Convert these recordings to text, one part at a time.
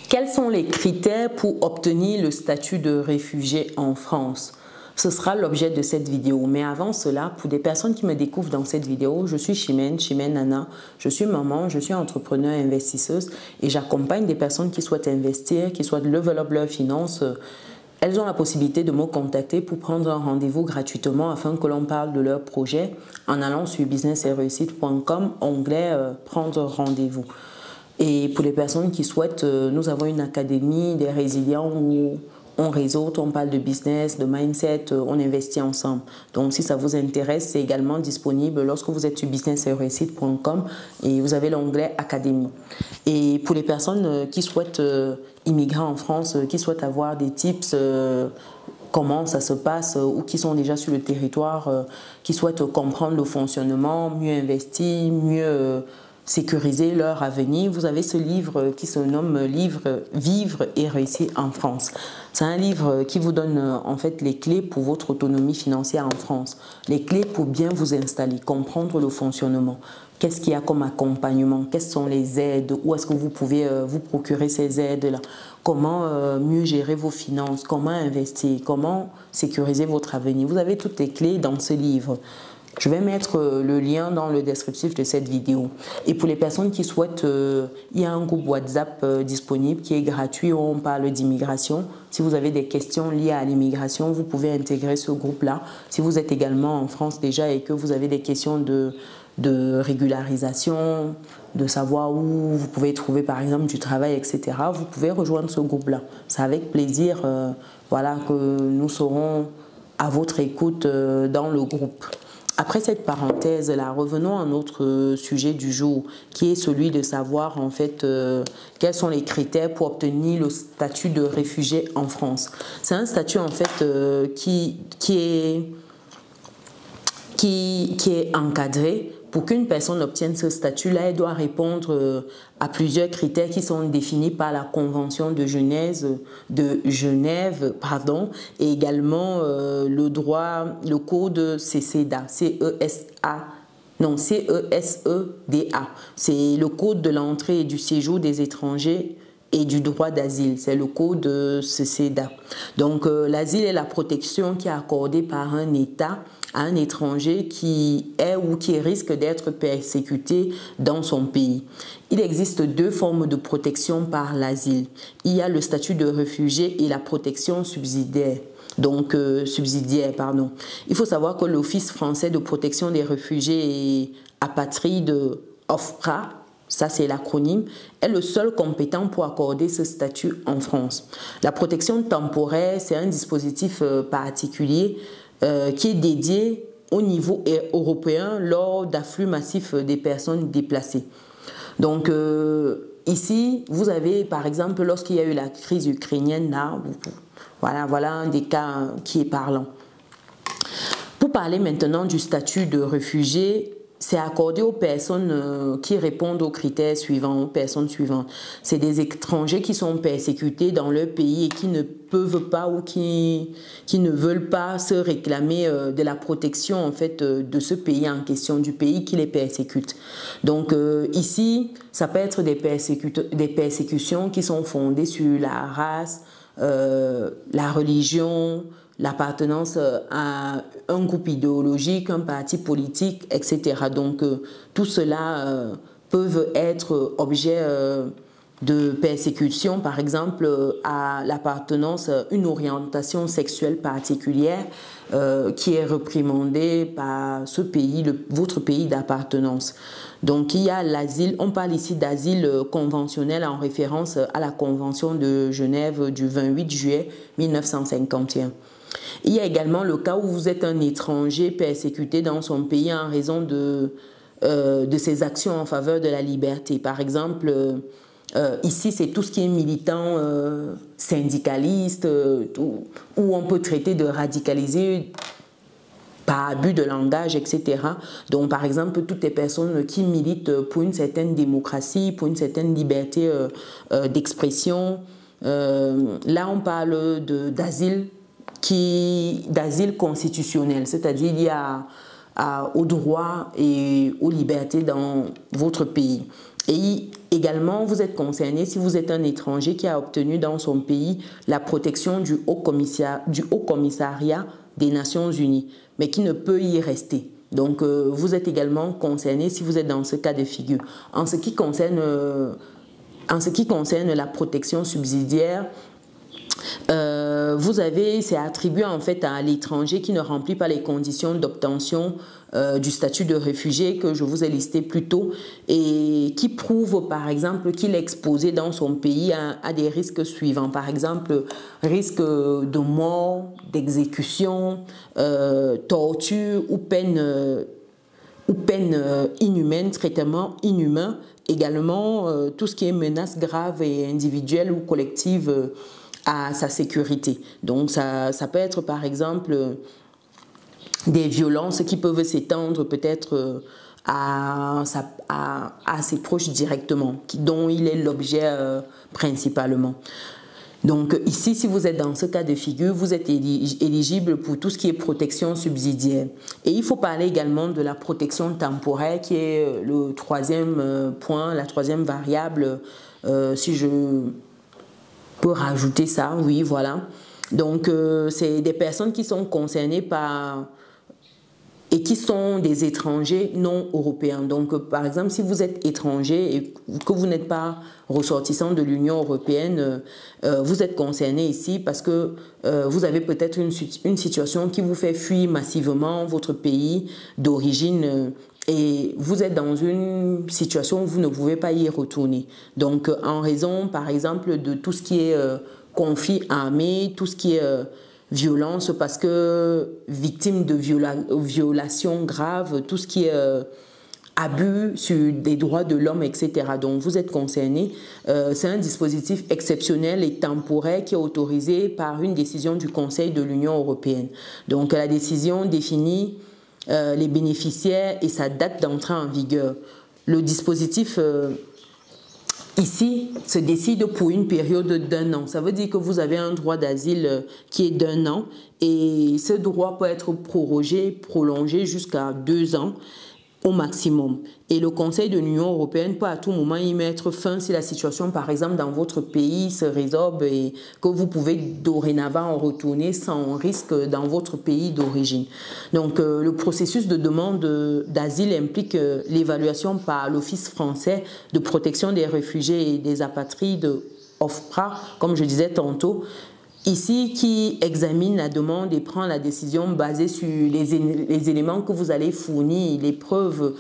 Quels sont les critères pour obtenir le statut de réfugié en France? Ce sera l'objet de cette vidéo. Mais avant cela, pour des personnes qui me découvrent dans cette vidéo, je suis Chimène Nana. Je suis maman, je suis entrepreneur et investisseuse et j'accompagne des personnes qui souhaitent investir, qui souhaitent level up leurs finances. Elles ont la possibilité de me contacter pour prendre un rendez-vous gratuitement afin que l'on parle de leur projet en allant sur businessetreussite.com, onglet prendre rendez-vous. Et pour les personnes qui souhaitent, nous avons une académie des résilients où on réseaute, on parle de business, de mindset, on investit ensemble. Donc si ça vous intéresse, c'est également disponible lorsque vous êtes sur businessetreussite.com et vous avez l'onglet académie. Et pour les personnes qui souhaitent immigrer en France, qui souhaitent avoir des tips, comment ça se passe ou qui sont déjà sur le territoire, qui souhaitent comprendre le fonctionnement, mieux investir, mieux sécuriser leur avenir, vous avez ce livre qui se nomme Vivre et réussir en France. C'est un livre qui vous donne en fait les clés pour votre autonomie financière en France, les clés pour bien vous installer, comprendre le fonctionnement. Qu'est-ce qu'il y a comme accompagnement? Quelles sont les aides? Où est-ce que vous pouvez vous procurer ces aides-là? Comment mieux gérer vos finances? Comment investir? Comment sécuriser votre avenir? Vous avez toutes les clés dans ce livre. Je vais mettre le lien dans le descriptif de cette vidéo. Et pour les personnes qui souhaitent, il y a un groupe WhatsApp disponible qui est gratuit où on parle d'immigration. Si vous avez des questions liées à l'immigration, vous pouvez intégrer ce groupe-là. Si vous êtes également en France déjà et que vous avez des questions de régularisation, de savoir où vous pouvez trouver par exemple du travail, etc., vous pouvez rejoindre ce groupe-là. C'est avec plaisir voilà, que nous serons à votre écoute dans le groupe. Après cette parenthèse-là, revenons à notre sujet du jour, qui est celui de savoir en fait quels sont les critères pour obtenir le statut de réfugié en France. C'est un statut en fait qui est encadré. Pour qu'une personne obtienne ce statut-là, elle doit répondre à plusieurs critères qui sont définis par la Convention de Genève, et également le code CESEDA, CESEDA. C'est le code de l'entrée et du séjour des étrangers et du droit d'asile, c'est le code CESEDA. Donc l'asile est la protection qui est accordée par un État à un étranger qui est ou qui risque d'être persécuté dans son pays. Il existe deux formes de protection par l'asile. Il y a le statut de réfugié et la protection subsidiaire. Il faut savoir que l'Office français de protection des réfugiés et apatrides, OFPRA, ça c'est l'acronyme, est le seul compétent pour accorder ce statut en France. La protection temporaire, c'est un dispositif particulier qui est dédié au niveau européen lors d'afflux massifs des personnes déplacées. Donc ici, vous avez par exemple, lorsqu'il y a eu la crise ukrainienne, là, voilà un des cas qui est parlant. Pour parler maintenant du statut de réfugié, c'est accordé aux personnes qui répondent aux critères suivants, aux personnes suivantes. C'est des étrangers qui sont persécutés dans leur pays et qui ne peuvent pas ou qui ne veulent pas se réclamer de la protection en fait, de ce pays en question, du pays qui les persécute. Donc ici, ça peut être des persécutions qui sont fondées sur la race, la religion, l'appartenance à un groupe idéologique, un parti politique, etc. Donc tout cela peuvent être objet de persécution, par exemple à l'appartenance à une orientation sexuelle particulière qui est réprimandée par ce pays, votre pays d'appartenance. Donc il y a l'asile, on parle ici d'asile conventionnel en référence à la Convention de Genève du 28 juillet 1951. Il y a également le cas où vous êtes un étranger persécuté dans son pays en raison de ses actions en faveur de la liberté. Par exemple, ici, c'est tout ce qui est militant syndicaliste, où on peut traiter de radicalisé par abus de langage, etc. Donc, par exemple, toutes les personnes qui militent pour une certaine démocratie, pour une certaine liberté d'expression, là, on parle d'asile constitutionnel, c'est-à-dire il y a aux droits et aux libertés dans votre pays. Et Également, vous êtes concerné si vous êtes un étranger qui a obtenu dans son pays la protection du Haut Commissariat des Nations Unies, mais qui ne peut y rester. Donc, vous êtes également concerné si vous êtes dans ce cas de figure. En ce qui concerne la protection subsidiaire, c'est attribué en fait à l'étranger qui ne remplit pas les conditions d'obtention du statut de réfugié que je vous ai listé plus tôt et qui prouve par exemple qu'il est exposé dans son pays à des risques suivants. Par exemple, risque de mort, d'exécution, torture ou peine inhumaine, traitement inhumain. Également, tout ce qui est menace grave et individuelle ou collective à sa sécurité. Donc, ça peut être par exemple des violences qui peuvent s'étendre peut-être à ses proches directement, dont il est l'objet principalement. Donc ici, si vous êtes dans ce cas de figure, vous êtes éligible pour tout ce qui est protection subsidiaire. Et il faut parler également de la protection temporaire qui est le troisième point, la troisième variable, si je peux rajouter ça, oui, voilà. Donc c'est des personnes qui sont concernées par et qui sont des étrangers non européens. Donc, par exemple, si vous êtes étranger et que vous n'êtes pas ressortissant de l'Union européenne, vous êtes concerné ici parce que vous avez peut-être une situation qui vous fait fuir massivement votre pays d'origine et vous êtes dans une situation où vous ne pouvez pas y retourner. Donc, en raison, par exemple, de tout ce qui est conflit armé, tout ce qui est violence, parce que victime de violations graves, tout ce qui est abus sur des droits de l'homme, etc. Donc vous êtes concerné. C'est un dispositif exceptionnel et temporaire qui est autorisé par une décision du Conseil de l'Union européenne. Donc la décision définit les bénéficiaires et sa date d'entrée en vigueur. Le dispositif ici se décide pour une période d'1 an. Ça veut dire que vous avez un droit d'asile qui est d'1 an et ce droit peut être prolongé jusqu'à 2 ans au maximum. Et le Conseil de l'Union européenne peut à tout moment y mettre fin si la situation, par exemple, dans votre pays se résorbe et que vous pouvez dorénavant retourner sans risque dans votre pays d'origine. Donc, le processus de demande d'asile implique l'évaluation par l'Office français de protection des réfugiés et des apatrides, OFPRA, comme je disais tantôt, ici, qui examine la demande et prend la décision basée sur les éléments que vous allez fournir, les preuves.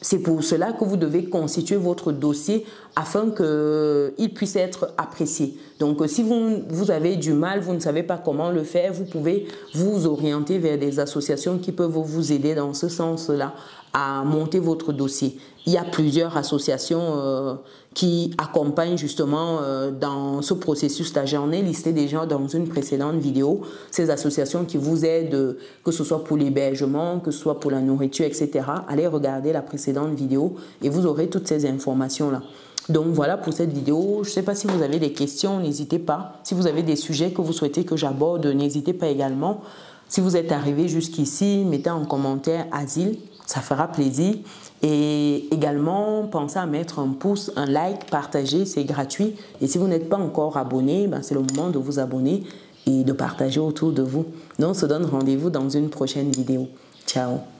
C'est pour cela que vous devez constituer votre dossier afin qu'il puisse être apprécié. Donc, si vous avez du mal, vous ne savez pas comment le faire, vous pouvez vous orienter vers des associations qui peuvent vous aider dans ce sens-là à monter votre dossier. Il y a plusieurs associations qui accompagnent justement dans ce processus-là. J'en ai listé déjà dans une précédente vidéo. Ces associations qui vous aident, que ce soit pour l'hébergement, que ce soit pour la nourriture, etc. Allez regarder la précédente vidéo et vous aurez toutes ces informations-là. Donc voilà pour cette vidéo. Je ne sais pas si vous avez des questions, n'hésitez pas. Si vous avez des sujets que vous souhaitez que j'aborde, n'hésitez pas également. Si vous êtes arrivé jusqu'ici, mettez en commentaire asile, ça fera plaisir. Et également, pensez à mettre un pouce, un like, partager, c'est gratuit. Et si vous n'êtes pas encore abonné, c'est le moment de vous abonner et de partager autour de vous. Donc, on se donne rendez-vous dans une prochaine vidéo. Ciao!